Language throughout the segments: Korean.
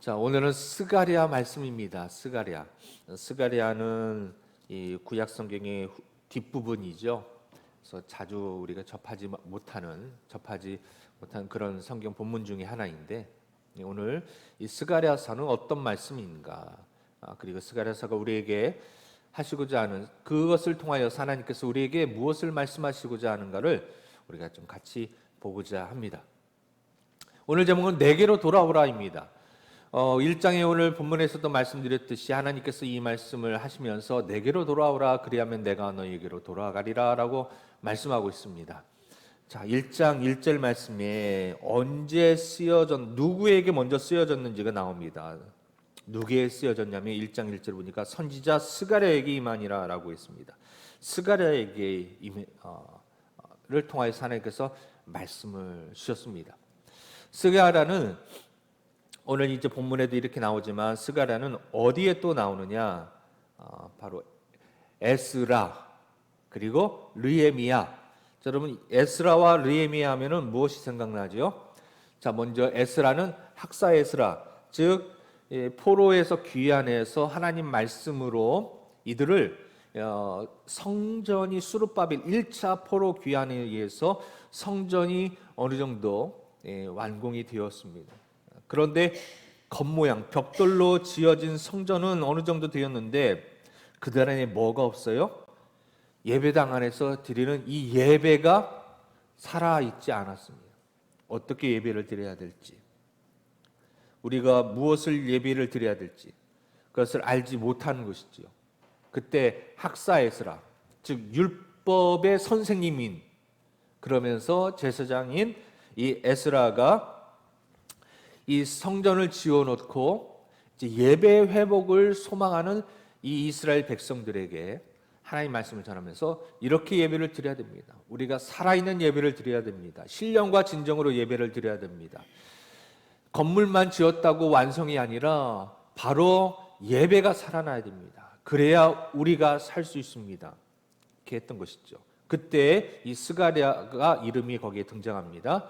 자, 오늘은 스가랴 말씀입니다. 스가랴는 이 구약 성경의 뒷부분이죠. 그래서 자주 우리가 접하지 못하는 그런 성경 본문 중에 하나인데, 오늘 이 스가랴서는 어떤 말씀인가? 그리고 스가랴서가 우리에게 하시고자 하는, 그것을 통하여 하나님께서 우리에게 무엇을 말씀하시고자 하는가를 우리가 좀 같이 보고자 합니다. 오늘 제목은 내게로 돌아오라입니다. 1장에 오늘 본문에서도 말씀드렸듯이 하나님께서 이 말씀을 하시면서 내게로 돌아오라, 그리하면 내가 너희에게로 돌아가리라 라고 말씀하고 있습니다. 자, 1장 1절 말씀에 언제 누구에게 먼저 쓰여졌는지가 나옵니다. 누구에게 쓰여졌냐면 1장 1절 보니까 선지자 스가랴에게 임하니라 라고 했습니다. 스가랴에게 를 통하여서 하나님께서 말씀을 주셨습니다. 스가랴는 오늘 이제 본문에도 이렇게 나오지만 스가랴는 어디에 또 나오느냐? 바로 에스라 그리고 느헤미야. 자, 여러분 에스라와 느헤미야 하면은 무엇이 생각나죠? 자, 먼저 에스라는 학사 에스라, 즉 포로에서 귀환해서 하나님 말씀으로 이들을 성전이 수르바벨 1차 포로 귀환에 의해서 성전이 어느 정도 완공이 되었습니다. 그런데 겉모양 벽돌로 지어진 성전은 어느 정도 되었는데 그들 안에 뭐가 없어요? 예배당 안에서 드리는 이 예배가 살아있지 않았습니다. 어떻게 예배를 드려야 될지, 우리가 무엇을 예배를 드려야 될지 그것을 알지 못하는 것이지요. 그때 학사 에스라, 즉 율법의 선생님인, 그러면서 제사장인 이 에스라가 이 성전을 지어놓고 이제 예배 회복을 소망하는 이 이스라엘 백성들에게 하나님 말씀을 전하면서 이렇게 예배를 드려야 됩니다. 우리가 살아있는 예배를 드려야 됩니다. 신령과 진정으로 예배를 드려야 됩니다. 건물만 지었다고 완성이 아니라 바로 예배가 살아나야 됩니다. 그래야 우리가 살 수 있습니다. 이렇게 했던 것이죠. 그때 이 스가랴가 이름이 거기에 등장합니다.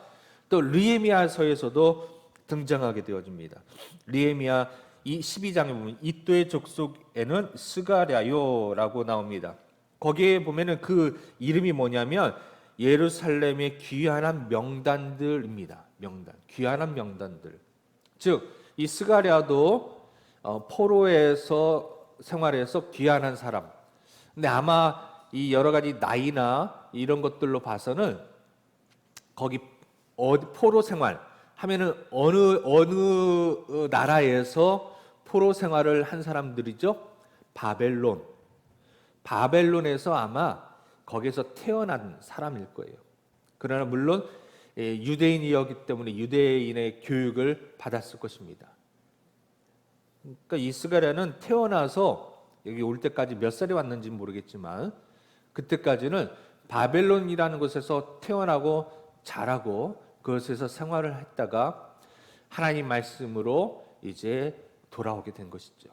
또 느헤미야서에서도 등장하게 되어집니다. 느헤미야 이 12장에 보면 이또의 족속에는 스가랴요라고 나옵니다. 거기에 보면은 그 이름이 뭐냐면 예루살렘의 귀환한 명단들입니다. 귀환한 명단들. 즉 이 스가랴도 포로에서 생활해서 귀환한 사람. 근데 아마 이 여러 가지 나이나 이런 것들로 봐서는 거기 포로 생활 하면은 어느 나라에서 포로 생활을 한 사람들이죠? 바벨론에서 아마 거기서 태어난 사람일 거예요. 그러나 물론 유대인이었기 때문에 유대인의 교육을 받았을 것입니다. 그러니까 이 스가랴는 태어나서 여기 올 때까지 몇 살이 왔는지 모르겠지만 그때까지는 바벨론이라는 곳에서 태어나고 자라고 그것에서 생활을 했다가 하나님 말씀으로 이제 돌아오게 된 것이죠.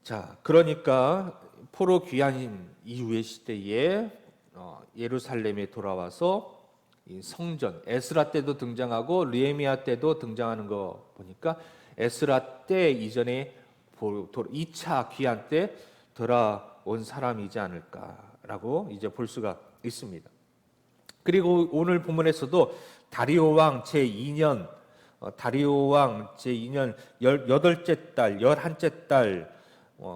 자, 그러니까 포로 귀환인 이후의 시대에 예루살렘에 돌아와서 이 성전, 에스라 때도 등장하고 느헤미야 때도 등장하는 거 보니까 에스라 때 이전에 2차 귀환 때 돌아온 사람이지 않을까라고 이제 볼 수가 있습니다. 그리고 오늘 본문에서도 다리오 왕 제2년 18째 달 11째 달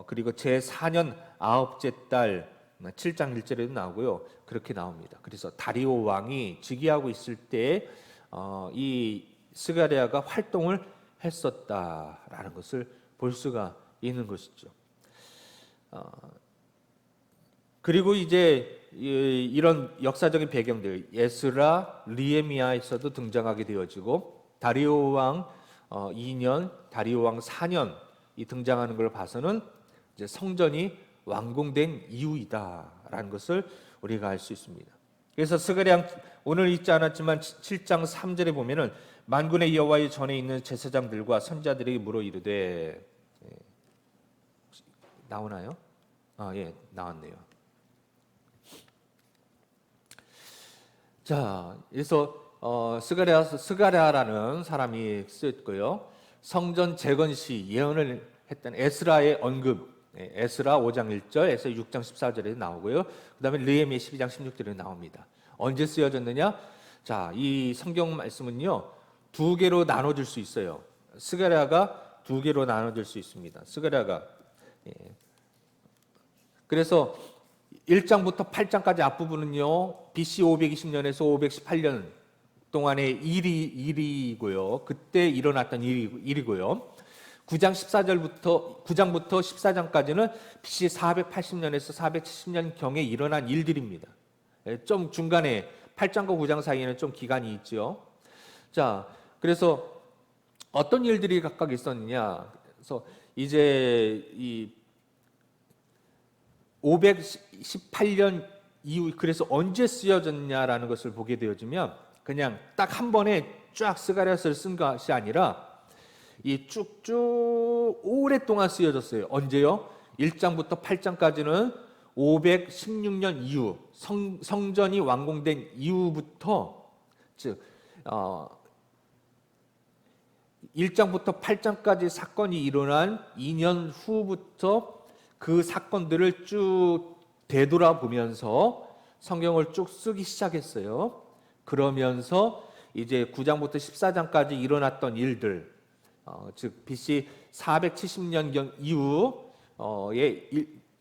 그리고 제4년 9째 달 7장 1절에도 나오고요. 그렇게 나옵니다. 그래서 다리오 왕이 즉위하고 있을 때 이 스가랴가 활동을 했었다라는 것을 볼 수가 있는 것이죠. 그리고 이제 이런 역사적인 배경들 에스라, 느헤미야에서도 등장하게 되어지고 다리오 왕 2년, 다리오 왕 4년 이 등장하는 걸 봐서는 이제 성전이 완공된 이후이다라는 것을 우리가 알 수 있습니다. 그래서 스가랴 오늘 읽지 않았지만 7장 3절에 보면은 만군의 여호와의 전에 있는 제사장들과 선지자들에게 물어 이르되, 나오나요? 예, 나왔네요. 자, 그래서 스가랴라는 사람이 쓰였고요. 성전 재건 시 예언을 했던 에스라의 언급, 에스라 5장 1절, 에스라 6장 14절에 나오고요. 그다음에 느헤미야 12장 16절에 나옵니다. 언제 쓰여졌느냐? 자, 이 성경 말씀은요, 두 개로 나눠질 수 있어요. 스가랴가 두 개로 나눠질 수 있습니다. 스가랴가 그래서 1장부터 8장까지 앞부분은요, BC 520년에서 518년 동안의 일이고요. 그때 일어났던 일이고요. 9장부터 14장까지는 BC 480년에서 470년 경에 일어난 일들입니다. 좀 중간에 8장과 9장 사이에는 좀 기간이 있죠. 자, 그래서 어떤 일들이 각각 있었느냐? 그래서 이제 이 518년 이후, 그래서 언제 쓰여졌냐라는 것을 보게 되어지면 그냥 딱 한 번에 쫙 스가랴서를 쓴 것이 아니라 이 쭉쭉 오랫동안 쓰여졌어요. 언제요? 1장부터 8장까지는 516년 이후, 성전이 완공된 이후부터, 즉 1장부터 8장까지 사건이 일어난 2년 후부터 그 사건들을 쭉 되돌아보면서 성경을 쭉 쓰기 시작했어요. 그러면서 이제 9장부터 14장까지 일어났던 일들, 즉 BC 470년경 이후에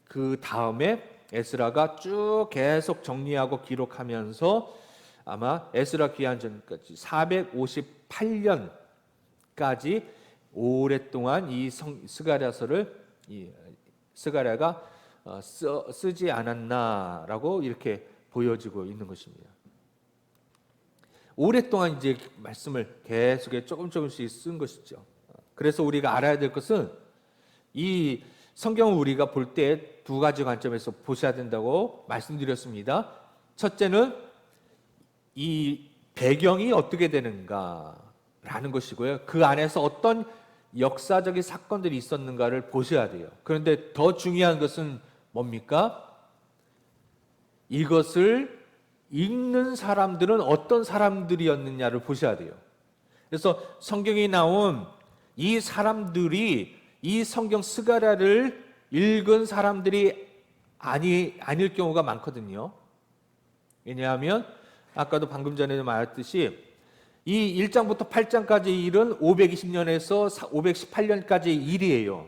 그 다음에 에스라가 쭉 계속 정리하고 기록하면서 아마 에스라 귀환 전까지 458년까지 오랫동안 이 스가랴서를 스가랴가 쓰지 않았나라고 이렇게 보여지고 있는 것입니다. 오랫동안 이제 말씀을 계속 조금씩 쓴 것이죠. 그래서 우리가 알아야 될 것은 이 성경을 우리가 볼 때 두 가지 관점에서 보셔야 된다고 말씀드렸습니다. 첫째는 이 배경이 어떻게 되는가라는 것이고요. 그 안에서 어떤 역사적인 사건들이 있었는가를 보셔야 돼요. 그런데 더 중요한 것은 뭡니까? 이것을 읽는 사람들은 어떤 사람들이었느냐를 보셔야 돼요. 그래서 성경에 나온 이 사람들이 이 성경 스가랴를 읽은 사람들이 아닐 경우가 많거든요. 왜냐하면 아까도 방금 전에 말했듯이 이 1장부터 8장까지 일은 520년에서 518년까지의 일이에요.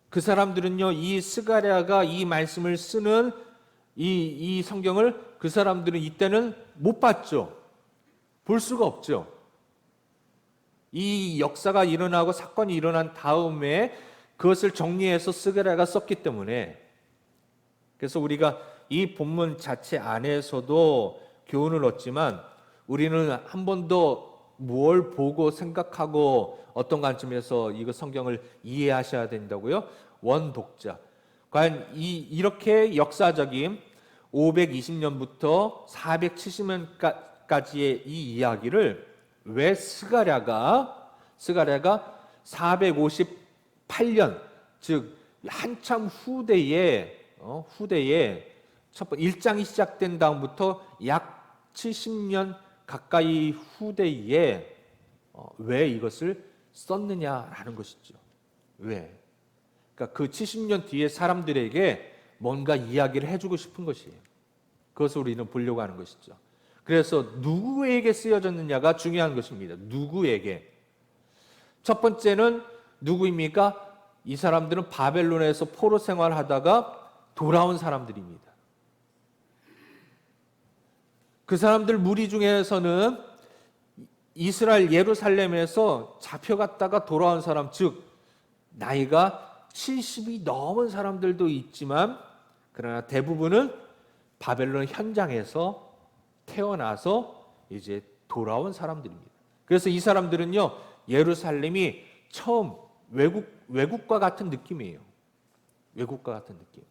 그 사람들은요, 이 스가랴가 이 말씀을 쓰는 이 성경을 그 사람들은 이때는 못 봤죠. 볼 수가 없죠. 이 역사가 일어나고 사건이 일어난 다음에 그것을 정리해서 스가랴가 썼기 때문에, 그래서 우리가 이 본문 자체 안에서도 교훈을 얻지만 우리는 한 번 더 뭘 보고 생각하고 어떤 관점에서 이거 성경을 이해하셔야 된다고요? 원독자. 과연 이렇게 역사적인 520년부터 470년까지의 이 이야기를 왜 스가랴가 458년, 즉 한참 후대에 첫 번째 1장이 시작된 다음부터 약 70년 가까이 후대에 왜 이것을 썼느냐라는 것이죠. 왜? 그러니까 그 70년 뒤에 사람들에게 뭔가 이야기를 해주고 싶은 것이에요. 그것을 우리는 보려고 하는 것이죠. 그래서 누구에게 쓰여졌느냐가 중요한 것입니다. 누구에게? 첫 번째는 누구입니까? 이 사람들은 바벨론에서 포로 생활하다가 돌아온 사람들입니다. 그 사람들 무리 중에서는 이스라엘 예루살렘에서 잡혀갔다가 돌아온 사람, 즉 나이가 70이 넘은 사람들도 있지만 그러나 대부분은 바벨론 현장에서 태어나서 이제 돌아온 사람들입니다. 그래서 이 사람들은요, 예루살렘이 처음 외국과 같은 느낌이에요. 외국과 같은 느낌.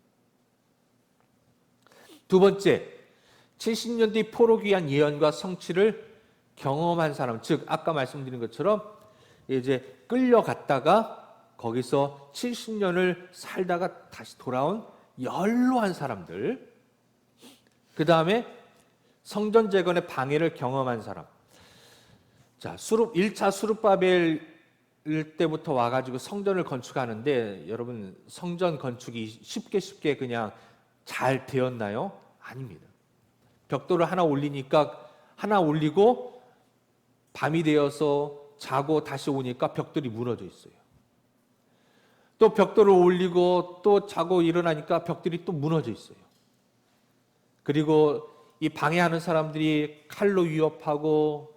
두 번째, 70년 뒤 포로 귀환 예언과 성취를 경험한 사람, 즉 아까 말씀드린 것처럼 이제 끌려갔다가 거기서 70년을 살다가 다시 돌아온 연로한 사람들. 그 다음에 성전 재건의 방해를 경험한 사람. 자, 1차 수룹바벨 때부터 와가지고 성전을 건축하는데 여러분 성전 건축이 쉽게 그냥 잘 되었나요? 아닙니다. 벽돌을 하나 올리니까 하나 올리고 밤이 되어서 자고 다시 오니까 벽돌이 무너져 있어요. 또 벽돌을 올리고 또 자고 일어나니까 벽돌이 또 무너져 있어요. 그리고 이 방해하는 사람들이 칼로 위협하고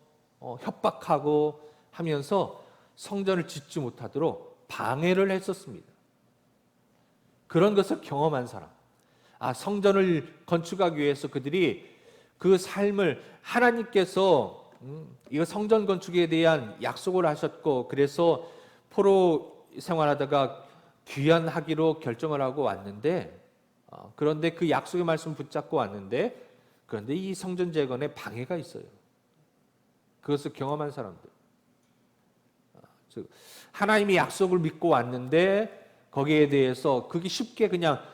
협박하고 하면서 성전을 짓지 못하도록 방해를 했었습니다. 그런 것을 경험한 사람, 성전을 건축하기 위해서 그들이 그 삶을 하나님께서 이거 성전 건축에 대한 약속을 하셨고 그래서 포로 생활하다가 귀환하기로 결정을 하고 왔는데 그런데 그 약속의 말씀 붙잡고 왔는데 그런데 이 성전 재건에 방해가 있어요. 그것을 경험한 사람들. 즉 하나님의 약속을 믿고 왔는데 거기에 대해서 그게 쉽게 그냥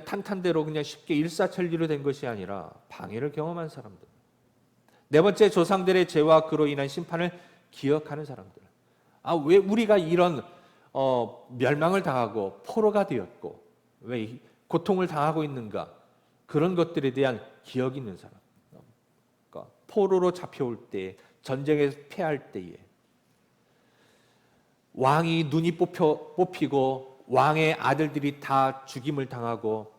탄탄대로 그냥 쉽게 일사천리로 된 것이 아니라 방해를 경험한 사람들. 네 번째, 조상들의 죄와 그로 인한 심판을 기억하는 사람들. 왜 우리가 이런 멸망을 당하고 포로가 되었고 왜 고통을 당하고 있는가? 그런 것들에 대한 기억이 있는 사람. 그러니까 포로로 잡혀올 때, 전쟁에서 패할 때에 왕이 눈이 뽑히고 왕의 아들들이 다 죽임을 당하고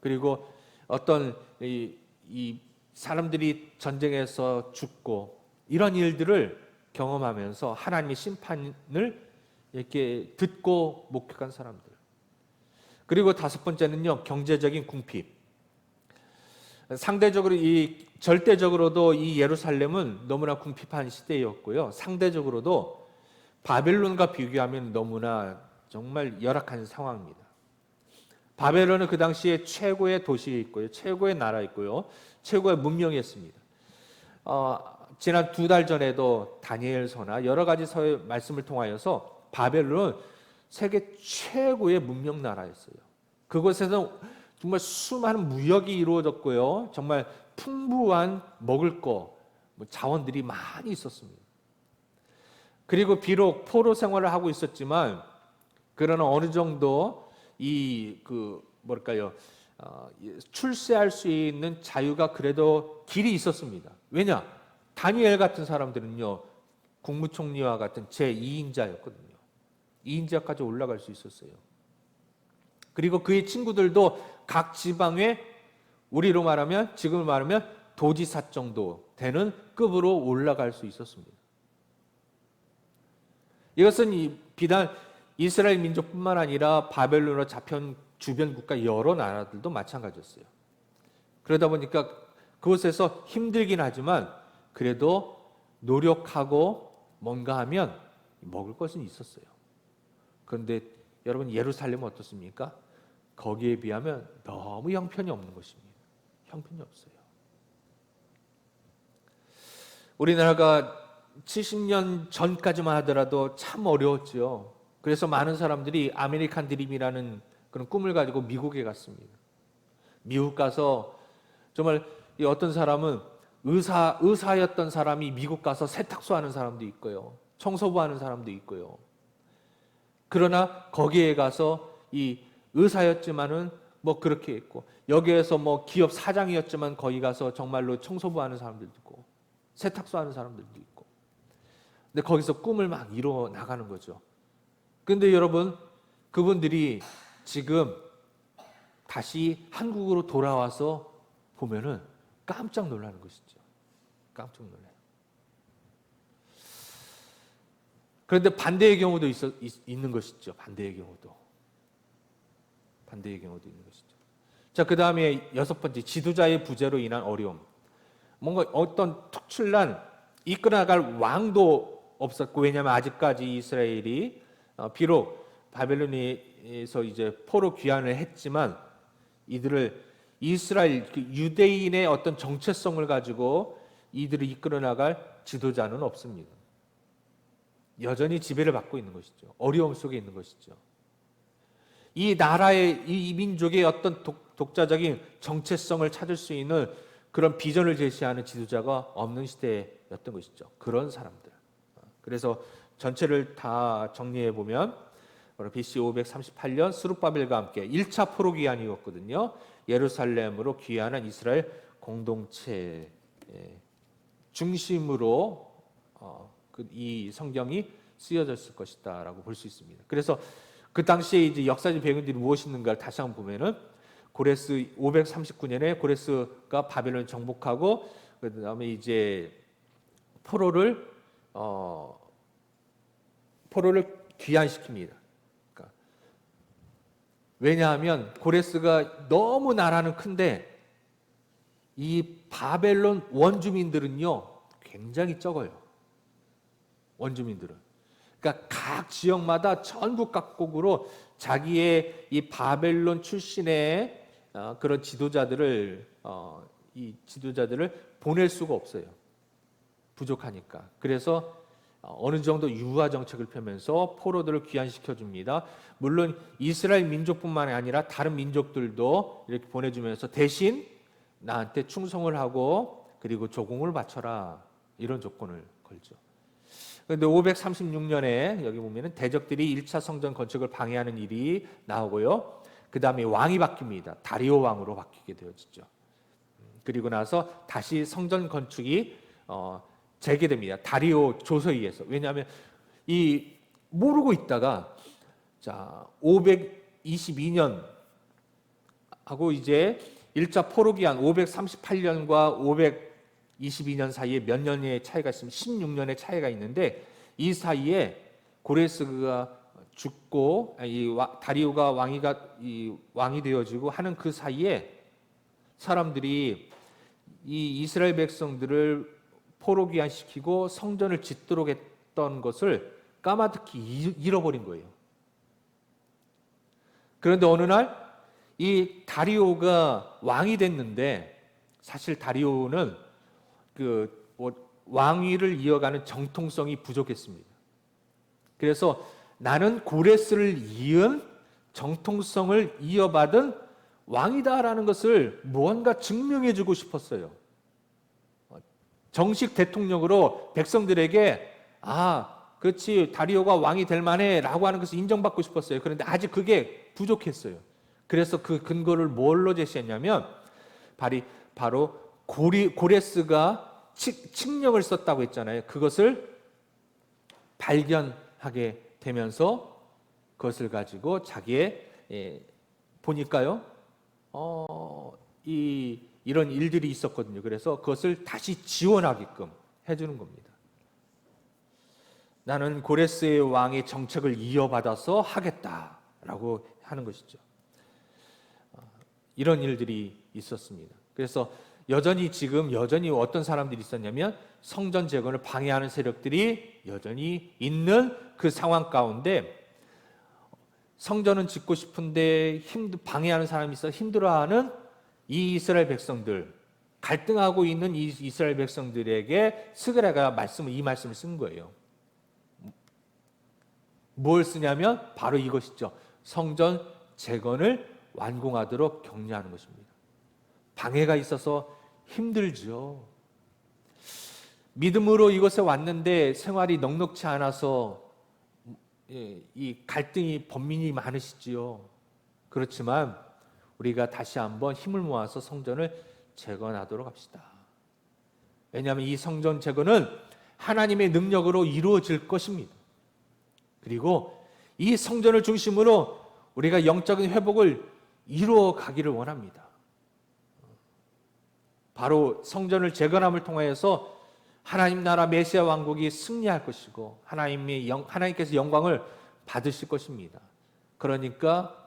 그리고 어떤 이 사람들이 전쟁에서 죽고 이런 일들을 경험하면서 하나님의 심판을 이렇게 듣고 목격한 사람들. 그리고 다섯 번째는요, 경제적인 궁핍. 상대적으로 절대적으로도 이 예루살렘은 너무나 궁핍한 시대였고요. 상대적으로도 바벨론과 비교하면 너무나 정말 열악한 상황입니다. 바벨론은 그 당시에 최고의 도시에 있고요, 최고의 나라에 있고요, 최고의 문명이었습니다. 지난 2달 전에도 다니엘서나 여러 가지 서의 말씀을 통하여서 바벨론은 세계 최고의 문명 나라였어요. 그곳에서 정말 수많은 무역이 이루어졌고요, 정말 풍부한 먹을 거, 자원들이 많이 있었습니다. 그리고 비록 포로 생활을 하고 있었지만 그러나 어느 정도 출세할 수 있는 자유가 그래도 길이 있었습니다. 왜냐? 다니엘 같은 사람들은요, 국무총리와 같은 제2인자였거든요. 2인자까지 올라갈 수 있었어요. 그리고 그의 친구들도 각 지방에 우리로 말하면, 지금 말하면 도지사 정도 되는 급으로 올라갈 수 있었습니다. 이것은 비단 이스라엘 민족뿐만 아니라 바벨론으로 잡혀온 주변 국가 여러 나라들도 마찬가지였어요. 그러다 보니까 그곳에서 힘들긴 하지만 그래도 노력하고 뭔가 하면 먹을 것은 있었어요. 그런데 여러분, 예루살렘은 어떻습니까? 거기에 비하면 너무 형편이 없는 것입니다. 형편이 없어요. 우리나라가 70년 전까지만 하더라도 참 어려웠죠. 그래서 많은 사람들이 아메리칸 드림이라는 그런 꿈을 가지고 미국에 갔습니다. 미국 가서 정말 어떤 사람은 의사였던 사람이 미국 가서 세탁소 하는 사람도 있고요, 청소부 하는 사람도 있고요. 그러나 거기에 가서 이 의사였지만은 그렇게 있고, 여기에서 기업 사장이었지만 거기 가서 정말로 청소부 하는 사람들도 있고 세탁소 하는 사람들도 있고, 근데 거기서 꿈을 막 이루어 나가는 거죠. 근데 여러분, 그분들이 지금 다시 한국으로 돌아와서 보면은 깜짝 놀라는 것이죠. 깜짝 놀라요. 그런데 반대의 경우도 있는 것이죠. 반대의 경우도 있는 것이죠. 자, 그 다음에 여섯 번째, 지도자의 부재로 인한 어려움. 뭔가 어떤 특출난 이끌어나갈 왕도 없었고, 왜냐하면 아직까지 이스라엘이 비록 바벨론에서 이제 포로 귀환을 했지만 이들을 이스라엘 유대인의 어떤 정체성을 가지고 이들을 이끌어 나갈 지도자는 없습니다. 여전히 지배를 받고 있는 것이죠. 어려움 속에 있는 것이죠. 이 나라의, 이 민족의 어떤 독자적인 정체성을 찾을 수 있는 그런 비전을 제시하는 지도자가 없는 시대였던 것이죠. 그런 사람들. 그래서 전체를 다 정리해 보면 BC 538년 스룹바벨과 함께 1차 포로 귀환이었거든요. 예루살렘으로 귀환한 이스라엘 공동체 중심으로 이 성경이 쓰여졌을 것이다라고 볼 수 있습니다. 그래서 그 당시에 이제 역사적 배경들이 무엇인가를 다시 한번 보면은 고레스 539년에 고레스가 바벨론을 정복하고 그다음에 이제 포로를 귀환시킵니다. 그러니까 왜냐하면 고레스가 너무 나라는 큰데 이 바벨론 원주민들은요 굉장히 적어요. 원주민들은. 그러니까 각 지역마다 전국 각국으로 자기의 이 바벨론 출신의 그런 지도자들을 보낼 수가 없어요. 부족하니까. 그래서 어느 정도 유화 정책을 펴면서 포로들을 귀환시켜 줍니다. 물론 이스라엘 민족뿐만 아니라 다른 민족들도 이렇게 보내주면서 대신 나한테 충성을 하고 그리고 조공을 바쳐라 이런 조건을 걸죠. 그런데 536년에 여기 보면은 대적들이 1차 성전 건축을 방해하는 일이 나오고요. 그 다음에 왕이 바뀝니다. 다리오 왕으로 바뀌게 되어지죠. 그리고 나서 다시 성전 건축이 재개됩니다. 다리오 조서에 의해서. 왜냐하면 이 모르고 있다가 자 522년 하고 이제 1차 포로 귀환 538년과 522년 사이에 몇 년의 차이가 있으면 16년의 차이가 있는데 이 사이에 고레스가 죽고 다리오가 왕이 되어지고 하는 그 사이에 사람들이 이 이스라엘 백성들을 포로 귀환시키고 성전을 짓도록 했던 것을 까마득히 잃어버린 거예요. 그런데 어느 날 이 다리오가 왕이 됐는데 사실 다리오는 왕위를 이어가는 정통성이 부족했습니다. 그래서 나는 고레스를 이은 정통성을 이어받은 왕이다라는 것을 무언가 증명해주고 싶었어요. 정식 대통령으로 백성들에게 그렇지 다리오가 왕이 될 만해라고 하는 것을 인정받고 싶었어요. 그런데 아직 그게 부족했어요. 그래서 그 근거를 뭘로 제시했냐면 바로 고레스가 칙령을 썼다고 했잖아요. 그것을 발견하게 되면서 그것을 가지고 자기의 보니까요. 이런 일들이 있었거든요. 그래서 그것을 다시 지원하게끔 해주는 겁니다. 나는 고레스의 왕의 정책을 이어받아서 하겠다라고 하는 것이죠. 이런 일들이 있었습니다. 그래서 여전히 어떤 사람들이 있었냐면 성전 재건을 방해하는 세력들이 여전히 있는 그 상황 가운데 성전은 짓고 싶은데 방해하는 사람이 있어 힘들어하는 이 이스라엘 백성들, 갈등하고 있는 이 이스라엘 백성들에게 스가랴가 이 말씀을 쓴 거예요. 뭘 쓰냐면 바로 이것이죠. 성전 재건을 완공하도록 격려하는 것입니다. 방해가 있어서 힘들죠. 믿음으로 이곳에 왔는데 생활이 넉넉지 않아서 이 갈등이 번민이 많으시지요. 그렇지만 우리가 다시 한번 힘을 모아서 성전을 재건하도록 합시다. 왜냐하면 이 성전 재건은 하나님의 능력으로 이루어질 것입니다. 그리고 이 성전을 중심으로 우리가 영적인 회복을 이루어 가기를 원합니다. 바로 성전을 재건함을 통하여서 하나님 나라 메시아 왕국이 승리할 것이고 하나님께서 영광을 받으실 것입니다. 그러니까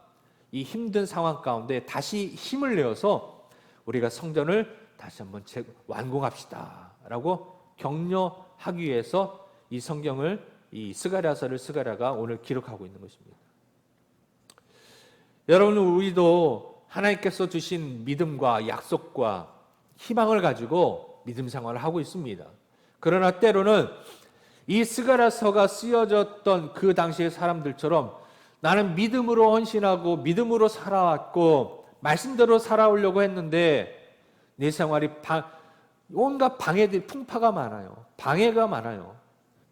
이 힘든 상황 가운데 다시 힘을 내어서 우리가 성전을 다시 한번 완공합시다 라고 격려하기 위해서 이 성경을 이 스가랴서를 스가랴가 오늘 기록하고 있는 것입니다. 여러분, 우리도 하나님께서 주신 믿음과 약속과 희망을 가지고 믿음 생활을 하고 있습니다. 그러나 때로는 이 스가랴서가 쓰여졌던 그 당시의 사람들처럼 나는 믿음으로 헌신하고 믿음으로 살아왔고 말씀대로 살아오려고 했는데 내 생활이 온갖 방해들, 풍파가 많아요. 방해가 많아요.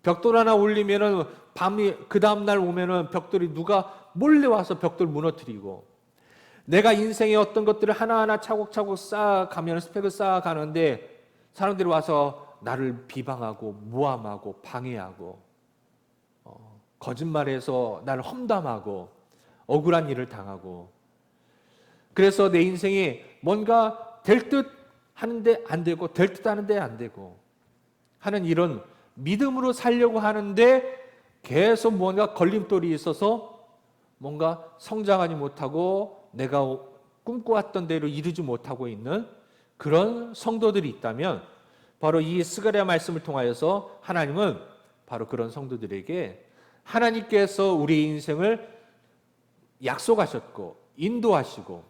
벽돌 하나 올리면은 밤이 그 다음 날 오면은 벽돌이 누가 몰래 와서 벽돌 무너뜨리고, 내가 인생의 어떤 것들을 하나하나 차곡차곡 쌓아가면 스펙을 쌓아가는데 사람들이 와서 나를 비방하고 모함하고 방해하고 거짓말해서 나를 험담하고 억울한 일을 당하고, 그래서 내 인생이 뭔가 될 듯 하는데 안 되고 될 듯 하는데 안 되고 하는 이런 믿음으로 살려고 하는데 계속 뭔가 걸림돌이 있어서 뭔가 성장하지 못하고 내가 꿈꿔왔던 대로 이루지 못하고 있는 그런 성도들이 있다면, 바로 이 스가랴 말씀을 통하여서 하나님은 바로 그런 성도들에게 하나님께서 우리 인생을 약속하셨고 인도하시고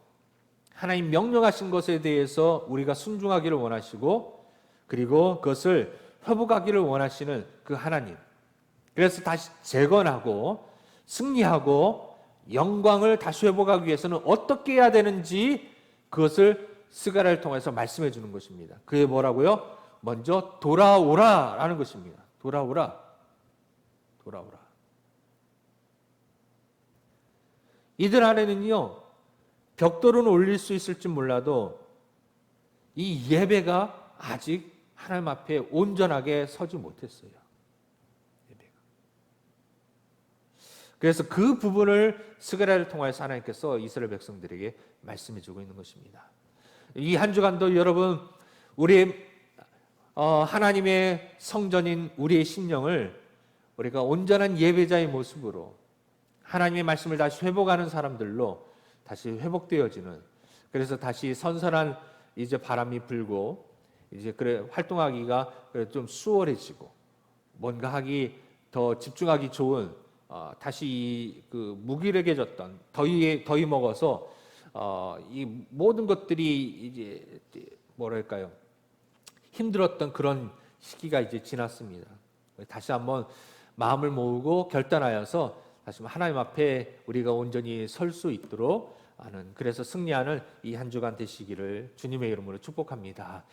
하나님 명령하신 것에 대해서 우리가 순종하기를 원하시고, 그리고 그것을 회복하기를 원하시는 그 하나님, 그래서 다시 재건하고 승리하고 영광을 다시 회복하기 위해서는 어떻게 해야 되는지 그것을 스가랴를 통해서 말씀해 주는 것입니다. 그게 뭐라고요? 먼저 돌아오라라는 것입니다. 돌아오라. 돌아오라. 이들 안에는요, 벽돌은 올릴 수 있을지 몰라도 이 예배가 아직 하나님 앞에 온전하게 서지 못했어요. 예배가. 그래서 그 부분을 스가랴를 통해서 하나님께서 이스라엘 백성들에게 말씀해 주고 있는 것입니다. 이 한 주간도 여러분, 우리 하나님의 성전인 우리의 심령을 우리가 온전한 예배자의 모습으로 하나님의 말씀을 다시 회복하는 사람들로 다시 회복되어지는, 그래서 다시 선선한 이제 바람이 불고 이제 그래 활동하기가 그래 좀 수월해지고 뭔가 하기 더 집중하기 좋은, 다시 그 무기력해졌던 더위 먹어서 이 모든 것들이 이제 뭐랄까요, 힘들었던 그런 시기가 이제 지났습니다. 다시 한번 마음을 모으고 결단하여서 다시 하나님 앞에 우리가 온전히 설 수 있도록 하는, 그래서 승리하는 이 한 주간 되시기를 주님의 이름으로 축복합니다.